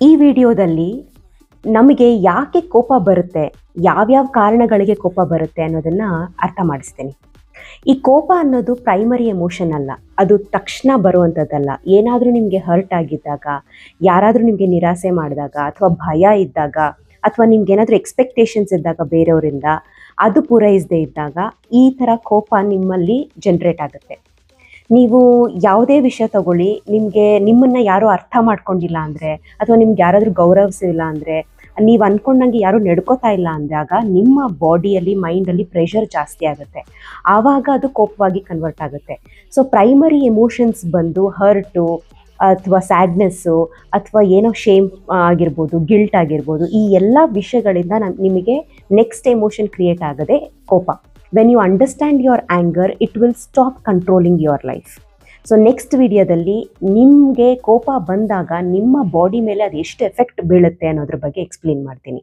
ಈ ವಿಡಿಯೋದಲ್ಲಿ ನಮಗೆ ಯಾಕೆ ಕೋಪ ಬರುತ್ತೆ, ಯಾವ್ಯಾವ ಕಾರಣಗಳಿಗೆ ಕೋಪ ಬರುತ್ತೆ ಅನ್ನೋದನ್ನು ಅರ್ಥ ಮಾಡಿಸ್ತೀನಿ. ಈ ಕೋಪ ಅನ್ನೋದು ಪ್ರೈಮರಿ ಎಮೋಷನ್ ಅಲ್ಲ, ಅದು ತಕ್ಷಣ ಬರುವಂಥದ್ದಲ್ಲ. ಏನಾದರೂ ನಿಮಗೆ ಹರ್ಟ್ ಆಗಿದ್ದಾಗ, ಯಾರಾದರೂ ನಿಮಗೆ ನಿರಾಸೆ ಮಾಡಿದಾಗ, ಅಥವಾ ಭಯ ಇದ್ದಾಗ, ಅಥವಾ ನಿಮ್ಗೆ ಏನಾದರೂ ಎಕ್ಸ್ಪೆಕ್ಟೇಷನ್ಸ್ ಇದ್ದಾಗ ಬೇರೆಯವರಿಂದ ಅದು ಪೂರೈಸದೇ ಇದ್ದಾಗ ಈ ಥರ ಕೋಪ ನಿಮ್ಮಲ್ಲಿ ಜನ್ರೇಟ್ ಆಗುತ್ತೆ. ನೀವು ಯಾವುದೇ ವಿಷಯ ತಗೊಳ್ಳಿ, ನಿಮ್ಮನ್ನು ಯಾರೂ ಅರ್ಥ ಮಾಡ್ಕೊಂಡಿಲ್ಲ ಅಂದರೆ, ಅಥವಾ ನಿಮ್ಗೆ ಯಾರಾದರೂ ಗೌರವಿಸಿಲ್ಲ ಅಂದರೆ, ನೀವು ಅಂದ್ಕೊಂಡಂಗೆ ಯಾರೂ ನಡ್ಕೋತಾ ಇಲ್ಲ ಅಂದಾಗ ನಿಮ್ಮ ಬಾಡಿಯಲ್ಲಿ, ಮೈಂಡಲ್ಲಿ ಪ್ರೆಷರ್ ಜಾಸ್ತಿ ಆಗುತ್ತೆ. ಆವಾಗ ಅದು ಕೋಪವಾಗಿ ಕನ್ವರ್ಟ್ ಆಗುತ್ತೆ. ಸೊ ಪ್ರೈಮರಿ ಎಮೋಷನ್ಸ್ ಬಂದು ಹರ್ಟು ಅಥವಾ ಸ್ಯಾಡ್ನೆಸ್ಸು ಅಥವಾ ಏನೋ ಶೇಮ್ ಆಗಿರ್ಬೋದು, ಗಿಲ್ಟ್ ಆಗಿರ್ಬೋದು, ಈ ಎಲ್ಲ ವಿಷಯಗಳಿಂದ ನಿಮಗೆ ನೆಕ್ಸ್ಟ್ ಎಮೋಷನ್ ಕ್ರಿಯೇಟ್ ಆಗದೆ ಕೋಪ. When you understand your anger, it will stop controlling your life. So next ವಿಡಿಯೋದಲ್ಲಿ ನಿಮಗೆ ಕೋಪ ಬಂದಾಗ ನಿಮ್ಮ ಬಾಡಿ ಮೇಲೆ ಅದು ಎಷ್ಟು ಎಫೆಕ್ಟ್ ಬೀಳುತ್ತೆ ಅನ್ನೋದ್ರ ಬಗ್ಗೆ ಎಕ್ಸ್ಪ್ಲೇನ್ ಮಾಡ್ತೀನಿ.